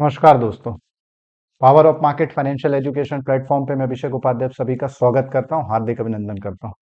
नमस्कार दोस्तों। Power of market financial education platform पे मैं अभिषेक उपाध्याय आप सभी का स्वागत करता हूं, हार्दिक अभिनंदन करता हूं।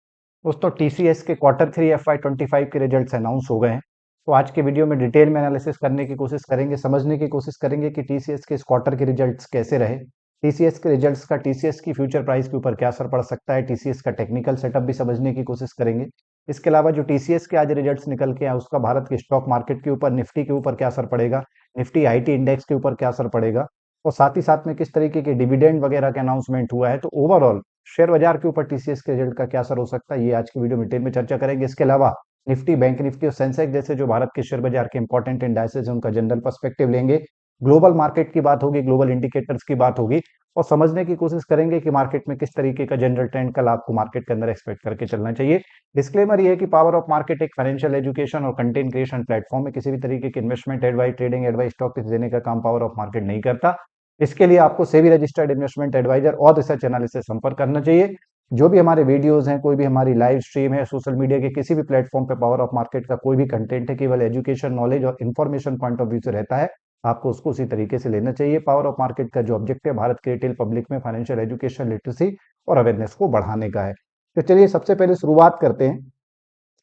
दोस्तों, टीसीएस के क्वार्टर 3 FY25 के रिजल्ट्स अनाउंस हो गए हैं। तो आज के वीडियो में डिटेल में एनालिसिस करने की कोशिश करेंगे, समझने की कोशिश करेंगे कि टीसीएस के इस क्वार्टर के रिजल्ट्स कैसे रहे। टीसीएस के रिजल्ट्स का टीसीएस की फ्यूचर प्राइस के ऊपर क्या असर पड़ सकता है, टीसीएस का टेक्निकल सेटअप भी समझने की कोशिश करेंगे। इसके अलावा जो टीसीएस के आज रिजल्ट्स निकल के आए उसका भारत के स्टॉक मार्केट के ऊपर, निफ्टी के ऊपर क्या असर पड़ेगा, निफ्टी आईटी इंडेक्स के ऊपर क्या असर पड़ेगा, और साथ ही साथ में किस तरीके के डिविडेंड वगैरह का अनाउंसमेंट हुआ है। तो ओवरऑल शेयर बाजार के ऊपर टीसीएस के रिजल्ट का क्या असर हो सकता है, ये आज की वीडियो में डिटेल में चर्चा करेंगे। इसके अलावा निफ्टी, बैंक निफ्टी और सेंसेक्स जैसे जो भारत के शेयर बाजार के इंपॉर्टेंट इंडाइसेस हैं उनका जनरल पर्सपेक्टिव लेंगे। ग्लोबल मार्केट की बात होगी, ग्लोबल इंडिकेटर्स की बात होगी, और समझने की कोशिश करेंगे कि मार्केट में किस तरीके का जनरल ट्रेंड कल आपको मार्केट के अंदर एक्सपेक्ट करके चलना चाहिए। डिस्क्लेमर ये है कि पावर ऑफ मार्केट एक फाइनेंशियल एजुकेशन और कंटेंट क्रिएशन प्लेटफॉर्म है। किसी भी तरीके की investment advice, trading advice, stock tips देने का काम पावर ऑफ मार्केट नहीं करता। इसके लिए आपको सेबी रजिस्टर्ड इन्वेस्टमेंट एडवाइजर और रिसर्च एनालिस्ट से संपर्क करना चाहिए। जो भी हमारे वीडियोस हैं, कोई भी हमारी लाइव स्ट्रीम है, सोशल मीडिया के किसी भी प्लेटफॉर्म पे पावर ऑफ मार्केट का कोई भी कंटेंट है, केवल एजुकेशन, नॉलेज और इन्फॉर्मेशन पॉइंट ऑफ व्यू से रहता है। आपको उसको उसी तरीके से लेना चाहिए। पावर ऑफ मार्केट का जो ऑब्जेक्टिव है भारत के रिटेल पब्लिक में फाइनेंशियल एजुकेशन, लिटरेसी और अवेयरनेस को बढ़ाने का है। तो चलिए सबसे पहले शुरुआत करते हैं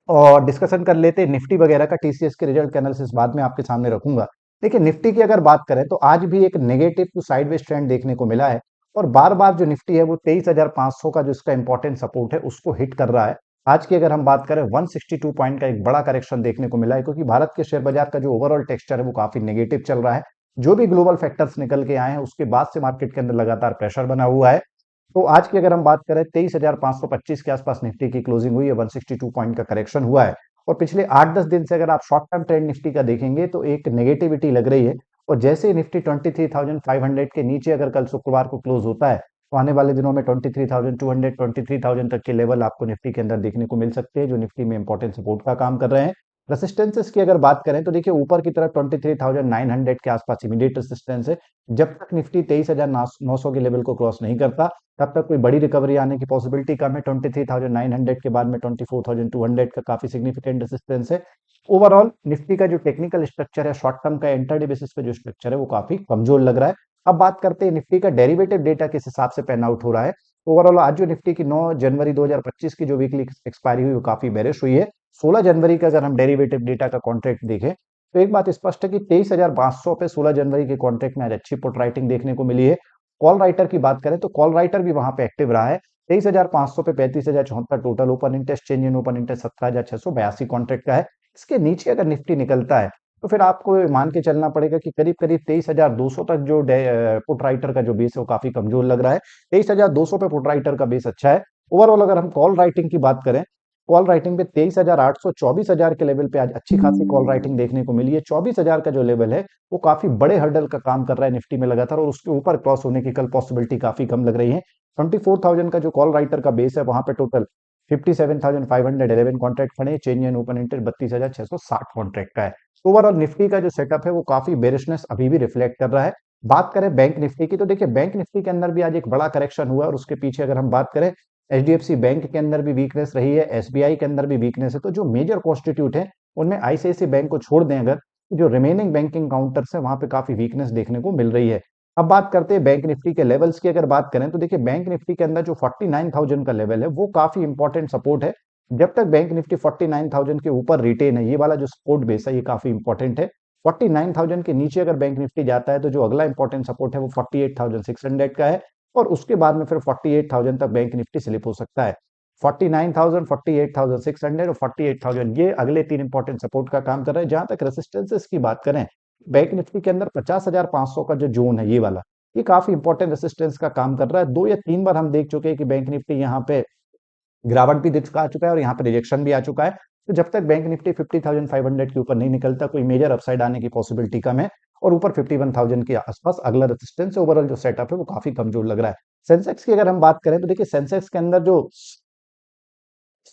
और डिस्कशन कर लेते हैं निफ्टी वगैरह का। टीसीएस के रिजल्ट का एनालिसिस बाद में आपके सामने रखूंगा। देखिए, निफ्टी की अगर बात करें तो आज भी एक नेगेटिव टू साइडवेज ट्रेंड देखने को मिला है, और बार बार जो निफ्टी है वो 23,500 का जो इसका इंपॉर्टेंट सपोर्ट है उसको हिट कर रहा है। आज की अगर हम बात करें 162 पॉइंट का एक बड़ा करेक्शन देखने को मिला है, क्योंकि भारत के शेयर बाजार का जो ओवरऑल टेक्सचर है वो काफी नेगेटिव चल रहा है। जो भी ग्लोबल फैक्टर्स निकल के आए हैं उसके बाद से मार्केट के अंदर लगातार प्रेशर बना हुआ है। तो आज की अगर हम बात करें 23,525 के आसपास निफ्टी की क्लोजिंग हुई है, 162 पॉइंट का करेक्शन हुआ है। और पिछले 8-10 दिन से अगर आप शॉर्ट टर्म ट्रेंड निफ्टी का देखेंगे तो एक नेगेटिविटी लग रही है। और जैसे ही निफ्टी 23,500 के नीचे अगर कल शुक्रवार को क्लोज होता है तो आने वाले दिनों में 23,200, 23,000 तक के लेवल आपको निफ्टी के अंदर देखने को मिल सकते हैं, जो निफ्टी में इंपॉर्टेंट सपोर्ट का काम कर रहे हैं। रेसिस्टेंसेस की अगर बात करें तो देखिए, ऊपर की तरफ 23,900 के आसपास इमीडिएट रेसिस्टेंस है। जब तक निफ्टी 23,900 के लेवल को क्रॉस नहीं करता तब तक कोई बड़ी रिकवरी आने की पॉसिबिलिटी कम है। 23,900 के बाद में 24,200 का काफी सिग्निफिकेंट रेसिस्टेंस है। ओवरऑल निफ्टी का जो टेक्निकल स्ट्रक्चर है, शॉर्ट टर्म का इंटरडे बेसिस पे जो स्ट्रक्चर है वो काफी कमजोर लग रहा है। अब बात करते हैं निफ्टी का डेरिवेटिव डेटा किस हिसाब से पैन आउट हो रहा है। ओवरऑल आज जो निफ्टी की 9 जनवरी 2025 की जो वीकली एक्सपायरी हुई वो काफी बेरिश हुई है। 16 जनवरी का अगर हम डेरिवेटिव डेटा का कॉन्ट्रैक्ट देखें तो एक बात स्पष्ट है कि 23,500 पे 16 जनवरी के कॉन्ट्रैक्ट में आज अच्छी पुट राइटिंग देखने को मिली है। कॉल राइटर की बात करें तो कॉल राइटर भी वहां पे एक्टिव रहा है। 23,500 पे 35,074 total open interest, change in open interest 17,682 contract का है। इसके नीचे अगर निफ्टी निकलता है तो फिर आपको मान के चलना पड़ेगा कि करीब करीब 23,200 तक जो पुट राइटर का जो बेस है वो काफी कमजोर लग रहा है। 23,200 पे पुट राइटर का बेस अच्छा है। ओवरऑल अगर हम कॉल राइटिंग की बात करें, कॉल राइटिंग पे 23,800, 24,000 के लेवल पे आज अच्छी खासी कॉल राइटिंग देखने को मिली है। 24,000 का जो लेवल है वो काफी बड़े हर्डल का काम कर रहा है निफ्टी में लगातार, और उसके ऊपर क्रॉस होने की कल पॉसिबिलिटी काफी कम लग रही है। 24,000 का जो कॉल राइटर का बेस है वहां पे टोटल 57,511 कॉन्ट्रैक्ट खड़े, change in open interest 32,660 contract का है। ओवरऑल निफ्टी का जो सेटअप है वो काफी बेरिशनेस अभी भी रिफ्लेक्ट कर रहा है। बात करें बैंक निफ्टी की तो देखिए, बैंक निफ्टी के अंदर भी आज एक बड़ा करेक्शन हुआ है, और उसके पीछे अगर हम बात करें एचडीएफसी बैंक के अंदर भी वीकनेस रही है, एसबीआई के अंदर भी वीकनेस है। तो जो मेजर कॉन्स्टिट्यूट है उनमें आईसीआईसी बैंक को छोड़ दें अगर, जो रिमेनिंग बैंकिंग काउंटर्स है वहां पे काफी वीकनेस देखने को मिल रही है। अब बात करते हैं बैंक निफ्टी के लेवल्स की अगर बात करें तो देखिए, बैंक निफ्टी के अंदर जो 49,000 का लेवल है वो काफी इंपॉर्टेंट सपोर्ट है। जब तक बैंक निफ्टी 49,000 के ऊपर रिटेन है, ये वाला जो सपोर्ट बेस है ये काफी इंपॉर्टेंट है। 49,000 के नीचे अगर बैंक निफ्टी जाता है तो जो अगला इंपॉर्टेंट सपोर्ट है वो 48,600 का है, और उसके बाद में फिर 48,000 तक बैंक निफ्टी स्लिप हो सकता है। 49,000, 48,600 और 48,000, ये अगले तीन इंपॉर्टेंट सपोर्ट का काम कर रहे हैं। जहां तक रेसिस्टेंसेस की बात करें, बैंक निफ्टी के अंदर 50,500 का जो जोन है ये वाला, ये काफी इंपॉर्टेंट रेसिस्टेंस का काम कर रहा है। 2 या 3 बार हम देख चुके हैं कि बैंक निफ्टी यहाँ पे गिरावट भी दिख आ चुका है और यहाँ पे रिजेक्शन भी आ चुका है। तो जब तक बैंक निफ्टी 50,500 के ऊपर नहीं निकलता कोई मेजर अपसाइड आने की पॉसिबिलिटी कम है, और ऊपर 51,000 के आसपास अगला रेजिस्टेंस, ओवरऑल जो सेटअप है वो काफी कमजोर लग रहा है। सेंसेक्स की अगर हम बात करें तो देखिए, सेंसेक्स के अंदर जो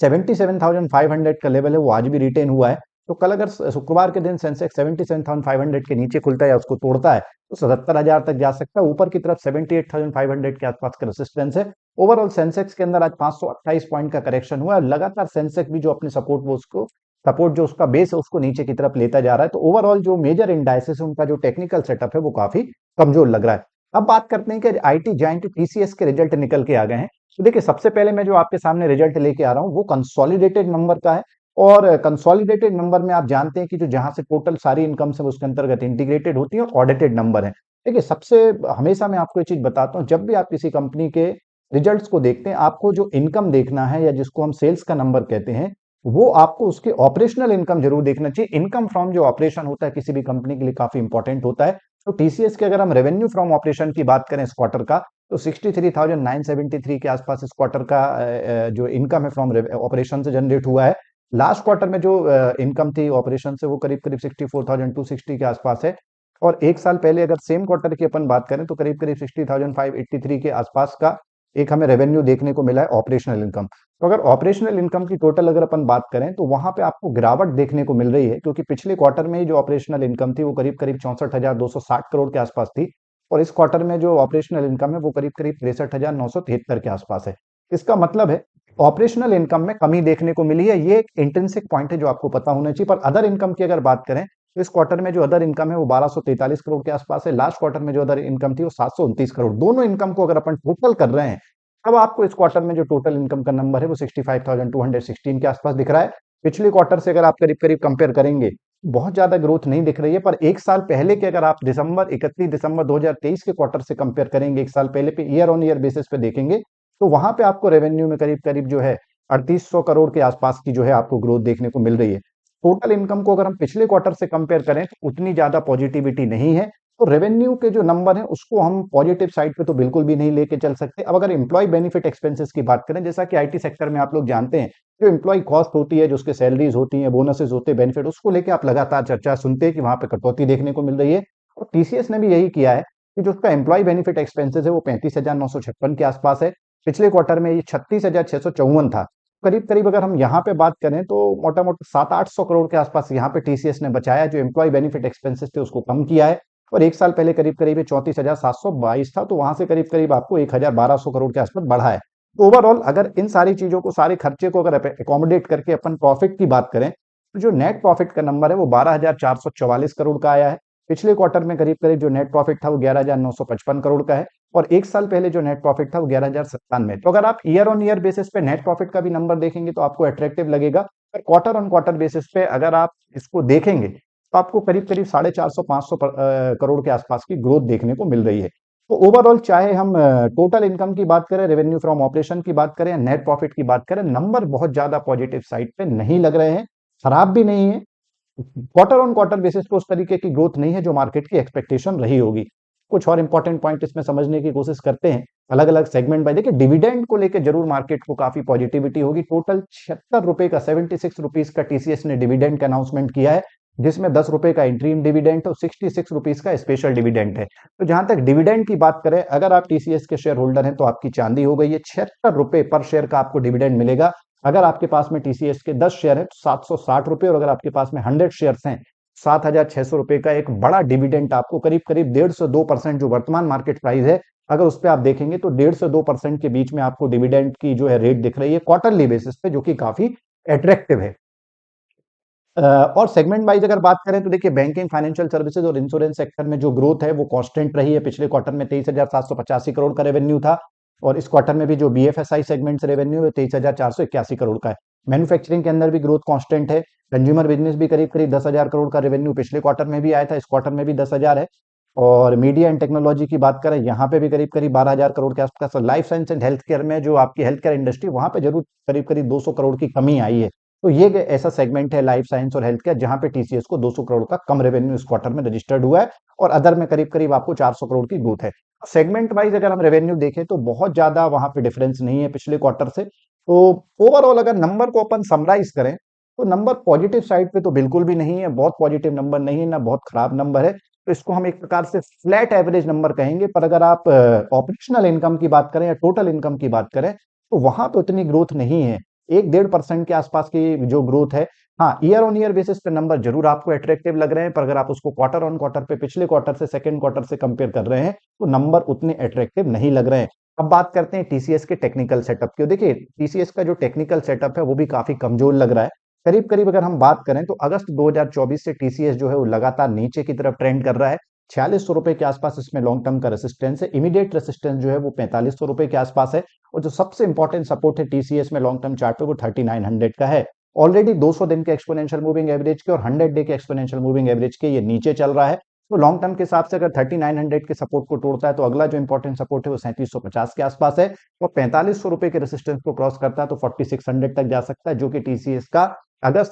77,500 का लेवल है वो आज भी रिटेन हुआ है। तो कल अगर शुक्रवार के दिन सेंसेक्स 77,500 के नीचे खुलता है या उसको तोड़ता है तो 77,000 तक जा सकता है। ऊपर की तरफ 78,500 के आसपास का रेसिस्टेंस है। ओवरऑल सेंसेक्स के अंदर आज 528 पॉइंट का करेक्शन हुआ है। लगातार सेंसेक्स भी जो अपने सपोर्ट वो उसको सपोर्ट जो उसका बेस है उसको नीचे की तरफ लेता जा रहा है। तो ओवरऑल जो मेजर इंडाइसेस है उनका जो टेक्निकल सेटअप है वो काफी कमजोर लग रहा है। अब बात करते हैं कि आईटी जायंट टीसीएस के रिजल्ट निकल के आ गए हैं। तो देखिए, सबसे पहले मैं जो आपके सामने रिजल्ट लेके आ रहा हूँ वो कंसोलिडेटेड नंबर का है। और कंसोलिडेटेड नंबर में आप जानते हैं कि जो जहां से टोटल सारी इनकम से उसके अंतर्गत इंटीग्रेटेड होती है और ऑडिटेड नंबर है। देखिए, सबसे हमेशा मैं आपको ये चीज बताता हूँ, जब भी आप किसी कंपनी के रिजल्ट्स को देखते हैं, आपको जो इनकम देखना है या जिसको हम सेल्स का नंबर कहते हैं, वो आपको उसके ऑपरेशनल इनकम जरूर देखना चाहिए। इनकम फ्रॉम जो ऑपरेशन होता है किसी भी कंपनी के लिए काफी इंपॉर्टेंट होता है। तो टीसीएस के अगर हम रेवेन्यू फ्रॉम ऑपरेशन की बात करें इस क्वार्टर का, तो 63,973 के आसपास इस क्वार्टर का जो इनकम है फ्रॉम ऑपरेशन से जनरेट हुआ है। लास्ट क्वार्टर में जो इनकम थी ऑपरेशन से वो करीब करीब 64,260 के आसपास है। और एक साल पहले अगर सेम क्वार्टर की अपन बात करें तो करीब करीब 60,583 के आसपास का एक हमें रेवेन्यू देखने को मिला है ऑपरेशनल इनकम। तो अगर ऑपरेशनल इनकम की टोटल अगर अपन बात करें तो वहां पे आपको गिरावट देखने को मिल रही है, क्योंकि पिछले क्वार्टर में ही जो ऑपरेशनल इनकम थी वो करीब करीब 64,260 करोड़ के आसपास थी। और इस क्वार्टर में जो ऑपरेशनल इनकम है वो करीब करीब 63,973 के आसपास है। इसका मतलब है ऑपरेशनल इनकम में कमी देखने को मिली है। ये एक इंट्रिंसिक पॉइंट है जो आपको पता होना चाहिए। पर अदर इनकम की अगर बात करें तो इस क्वार्टर में जो अदर इनकम है वो 1243 करोड़ के आसपास है। लास्ट क्वार्टर में जो अदर इनकम थी वो 729 करोड़। दोनों इनकम को अगर अपन टोटल कर रहे हैं, अब आपको इस क्वार्टर में जो टोटल इनकम का नंबर है वो 65,216 के आसपास दिख रहा है। पिछले क्वार्टर से अगर आप करीब करीब कंपेयर करेंगे, बहुत ज्यादा ग्रोथ नहीं दिख रही है। पर एक साल पहले के अगर आप 31 दिसंबर 2023 के क्वार्टर से कंपेयर करेंगे, एक साल पहले पे ईयर ऑन ईयर बेसिस पे देखेंगे, तो वहां पे आपको रेवेन्यू में करीब करीब जो है 3800 करोड़ के आसपास की जो है आपको ग्रोथ देखने को मिल रही है। टोटल इनकम को अगर हम पिछले क्वार्टर से कंपेयर करें तो उतनी ज्यादा पॉजिटिविटी नहीं है। तो रेवेन्यू के जो नंबर है उसको हम पॉजिटिव साइड पे तो बिल्कुल भी नहीं लेके चल सकते। अब अगर एम्प्लॉय बेनिफिट एक्सपेंसेस की बात करें, जैसा कि आईटी सेक्टर में आप लोग जानते हैं, जो एम्प्लॉय कॉस्ट होती है, जो उसके सैलरीज होती है, बोनसेस होते हैं, बेनिफिट, उसको लेके आप लगातार चर्चा सुनते हैं कि वहां पे कटौती देखने को मिल रही है। और टीसीएस ने भी यही किया है कि जो उसका एम्प्लॉय बेनिफिट एक्सपेंसेस है वो 35,956 के आसपास है। पिछले क्वार्टर में ये 36,654 था। करीब करीब अगर हम यहाँ पे बात करें तो मोटा मोटा 700-800 करोड़ के आसपास यहाँ पे टीसीएस ने बचाया, जो एम्प्लॉय बेनिफिट एक्सपेंसेस थे उसको कम किया है। और एक साल पहले करीब करीब 34,722 था, तो वहां से करीब करीब आपको 1,1200 करोड़ के आसपास बढ़ा है। तो ओवरऑल अगर इन सारी चीजों को, सारे खर्चे को अगर अकोमोडेट करके अपन प्रॉफिट की बात करें, तो जो नेट प्रॉफिट का नंबर है वो 12,444 करोड़ का आया है। पिछले क्वार्टर में करीब करीब जो नेट प्रॉफिट था वो 11,955 करोड़ का है। और एक साल पहले जो नेट प्रॉफिट था वो 11,097। तो अगर आप ईयर ऑन ईयर बेसिस पे नेट प्रॉफिट का भी नंबर देखेंगे तो आपको अट्रैक्टिव लगेगा। पर क्वार्टर ऑन क्वार्टर बेसिस पे अगर आप इसको देखेंगे तो आपको करीब करीब 450-500 करोड़ के आसपास की ग्रोथ देखने को मिल रही है। तो ओवरऑल चाहे हम टोटल इनकम की बात करें, रेवेन्यू फ्रॉम ऑपरेशन की बात करें या नेट प्रॉफिट की बात करें, नंबर बहुत ज्यादा पॉजिटिव साइड पे नहीं लग रहे हैं। खराब भी नहीं है, क्वार्टर ऑन क्वार्टर बेसिस पे उस तरीके की ग्रोथ नहीं है जो मार्केट की एक्सपेक्टेशन रही होगी। कुछ और इंपॉर्टेंट पॉइंट इसमें समझने की कोशिश करते हैं अलग अलग सेगमेंट बाय। देखिए, डिविडेंड को लेकर जरूर मार्केट को काफी पॉजिटिविटी होगी। टोटल 76 रुपए का, 76 रुपीज का टीसीएस ने डिविडेंड का अनाउंसमेंट किया है, जिसमें 10 रुपए का इंट्रीम डिविडेंड और 66 रुपीज का स्पेशल डिविडेंड है। तो जहां तक डिविडेंड की बात करें, अगर आप टीसीएस के शेयर होल्डर हैं तो आपकी चांदी हो गई है। 76 रुपए पर शेयर का आपको डिविडेंड मिलेगा। अगर आपके पास में टीसीएस के 10 शेयर है तो 760 रुपए, और अगर आपके पास में 100 शेयर हैं, 7,600 रुपए का एक बड़ा डिविडेंड आपको करीब करीब 1.5 से 2% जो वर्तमान मार्केट प्राइस है, अगर उस पर आप देखेंगे तो 1.5 से 2% के बीच में आपको डिविडेंड की जो है रेट दिख रही है क्वार्टरली बेसिस पे, जो कि काफी अट्रैक्टिव है। और सेगमेंट वाइज अगर बात करें तो देखिए, बैंकिंग, फाइनेंशियल सर्विसेज और इंश्योरेंस सेक्टर में जो ग्रोथ है वो कांस्टेंट रही है। पिछले क्वार्टर में 23,785 करोड़ का रेवेन्यू था, और इस क्वार्टर में भी जो बीएफएसआई सेगमेंट से रेवेन्यू है 23,481 करोड़ का है। मैन्युफैक्चरिंग के अंदर भी ग्रोथ कांस्टेंट है। कंज्यूमर बिजनेस भी करीब करीब 10,000 करोड़ का रेवेन्यू पिछले क्वार्टर में भी आया था, इस क्वार्टर में भी 10,000 है। और मीडिया एंड टेक्नोलॉजी की बात करें, यहाँ पे भी करीब करीब 12,000 करोड़ के आसपास। Life science and health care में जो आपकी हेल्थ केयर इंडस्ट्री, वहां पे जरूर करीब करीब 200 करोड़ की कमी आई है। तो ये ऐसा सेगमेंट है लाइफ साइंस और हेल्थ केयर जहां पे टीसीएस को 200 करोड़ का कम रेवेन्यू इस क्वार्टर में रजिस्टर्ड हुआ है, और अदर में करीब करीब आपको 400 करोड़ की ग्रोथ है। सेगमेंट वाइज अगर हम रेवेन्यू देखें तो बहुत ज्यादा वहां पे डिफरेंस नहीं है पिछले क्वार्टर से। तो ओवरऑल अगर नंबर को अपन समराइज करें तो नंबर पॉजिटिव साइड पे तो बिल्कुल भी नहीं है, बहुत पॉजिटिव नंबर नहीं है ना बहुत खराब नंबर है। तो इसको हम एक प्रकार से फ्लैट एवरेज नंबर कहेंगे। पर अगर आप ऑपरेशनल इनकम की बात करें या टोटल इनकम की बात करें तो वहां पे उतनी ग्रोथ नहीं है। 1-1.5% के आसपास की जो ग्रोथ है। हाँ, ईयर ऑन ईयर बेसिस पे नंबर जरूर आपको अट्रैक्टिव लग रहे हैं, पर अगर आप उसको क्वार्टर ऑन क्वार्टर पे, पिछले क्वार्टर से सेकंड क्वार्टर से कंपेयर कर रहे हैं, तो नंबर उतने अट्रैक्टिव नहीं लग रहे हैं। अब बात करते हैं टीसीएस के टेक्निकल सेटअप की। देखिए, टीसीएस का जो टेक्निकल सेटअप है वो भी काफी कमजोर लग रहा है। करीब करीब अगर हम बात करें तो अगस्त 2024 से टीसीएस जो है वो लगातार नीचे की तरफ ट्रेंड कर रहा है। ₹4600 के आसपास इसमें लॉन्ग टर्म का रेसिस्टेंस है। इमीडिएट रेसिस्टेंस जो है वो ₹4500 के आसपास है और जो सबसे इंपॉर्टेंट सपोर्ट है टीसीएस में लॉन्ग टर्म चार्ट पे वो 3900 का है। ऑलरेडी 200 दिन के एक्सपोनेंशियल मूविंग एवरेज के और 100 डे के एक्सपोनेंशियल मूविंग एवरेज के ये नीचे चल रहा है। तो लॉन्ग टर्म के हिसाब से अगर 3900 के सपोर्ट को तोड़ता है तो अगला जो इंपॉर्टेंट सपोर्ट है वो 3750 के आसपास है और ₹4500 के रेसिस्टेंस को क्रॉस करता है तो 4600 तक जा सकता है, जो कि टीसीएस का अगस्त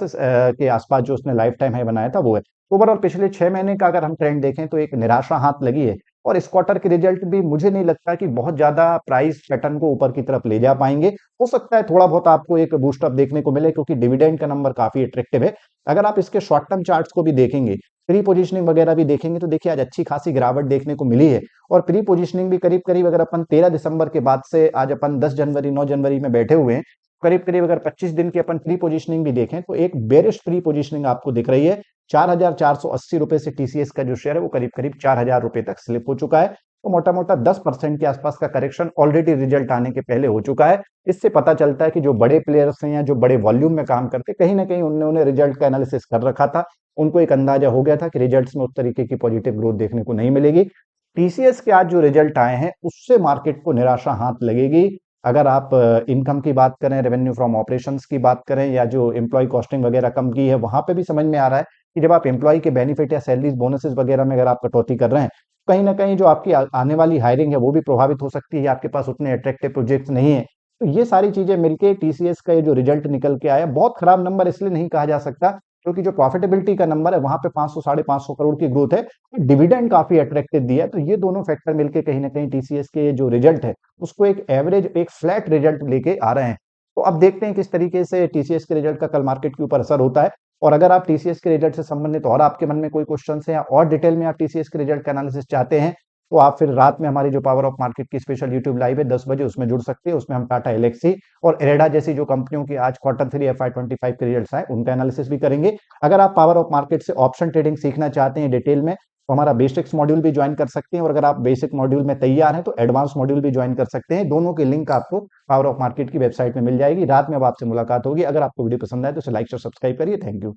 के आसपास जो उसने लाइफ टाइम हाई बनाया था वो है। ओवरऑल पिछले 6 महीने का अगर हम ट्रेंड देखें तो एक निराशा हाथ लगी है और इस क्वार्टर के रिजल्ट भी मुझे नहीं लगता कि बहुत ज्यादा प्राइस पैटर्न को ऊपर की तरफ ले जा पाएंगे। हो सकता है थोड़ा बहुत आपको एक बूस्टअप देखने को मिले क्योंकि डिविडेंड का नंबर काफी अट्रैक्टिव है। अगर आप इसके शॉर्ट टर्म चार्ट्स को भी देखेंगे, प्री पोजिशनिंग वगैरह भी देखेंगे तो देखिए आज अच्छी खासी गिरावट देखने को मिली है और प्री पोजिशनिंग भी करीब करीब अगर अपन 13 दिसंबर के बाद से आज अपन 10 जनवरी 9 जनवरी में बैठे हुए हैं, करीब करीब अगर 25 दिन की अपन प्री पोजिशनिंग भी देखें तो एक बेरिश प्री पोजिशनिंग आपको दिख रही है। ₹4480 से टीसीएस का जो शेयर है वो करीब करीब ₹4000 तक स्लिप हो चुका है। तो मोटा मोटा 10% के आसपास का करेक्शन ऑलरेडी रिजल्ट आने के पहले हो चुका है। इससे पता चलता है कि जो बड़े प्लेयर्स हैं या जो बड़े वॉल्यूम में काम करते कहीं ना कहीं उन्होंने रिजल्ट का एनालिसिस कर रखा था। उनको एक अंदाजा हो गया था कि रिजल्ट्स में उस तरीके की पॉजिटिव ग्रोथ देखने को नहीं मिलेगी। टीसीएस के आज जो रिजल्ट आए हैं उससे मार्केट को निराशा हाथ लगेगी। अगर आप इनकम की बात करें, रेवेन्यू फ्रॉम ऑपरेशंस की बात करें या जो एम्प्लॉय कॉस्टिंग वगैरह कम की है, वहां पे भी समझ में आ रहा है कि जब आप एम्प्लॉय के बेनिफिट या सैलरीज बोनसेस वगैरह में अगर आप कटौती कर रहे हैं, कहीं ना कहीं जो आपकी आने वाली हायरिंग है वो भी प्रभावित हो सकती है। आपके पास उतने अट्रैक्टिव प्रोजेक्ट्स नहीं है। तो ये सारी चीजें मिलके टीसीएस का ये जो रिजल्ट निकल के आया, बहुत खराब नंबर इसलिए नहीं कहा जा सकता क्योंकि जो प्रॉफिटेबिलिटी का नंबर है वहां पे 500 साढ़े 500 करोड़ की ग्रोथ है, डिविडेंड काफी अट्रैक्टिव दिया है। तो ये दोनों फैक्टर मिलके कहीं ना कहीं टीसीएस के जो रिजल्ट है उसको एक एवरेज एक फ्लैट रिजल्ट लेके आ रहे हैं। तो अब देखते हैं किस तरीके से टीसीएस के रिजल्ट का कल मार्केट के ऊपर असर होता है। और अगर आप टीसीएस के रिजल्ट से संबंधित और आपके मन में कोई क्वेश्चन है या और डिटेल में आप टीसीएस के रिजल्ट का एनालिसिस चाहते हैं तो आप फिर रात में हमारी जो पावर ऑफ मार्केट की स्पेशल यूट्यूब लाइव है 10 बजे उसमें जुड़ सकते हैं। उसमें हम टाटा एलेक्सी और एरेडा जैसी जो कंपनियों की आज Q3 FY25 के रिजल्ट्स आए उनका एनालिसिस भी करेंगे। अगर आप पावर ऑफ मार्केट से ऑप्शन ट्रेडिंग सीखना चाहते हैं डिटेल में तो हमारा बेसिक्स मॉड्यूल भी ज्वाइन कर सकते हैं और अगर आप बेसिक मॉड्यूल में तैयार हैं तो एडवांस मॉड्यूल भी ज्वाइन कर सकते हैं। दोनों की लिंक आपको पावर ऑफ मार्केट की वेबसाइट में मिल जाएगी। रात में अब आपसे मुलाकात होगी। अगर आपको वीडियो पसंद आए तो इसे लाइक और सब्सक्राइब करिए। Thank you.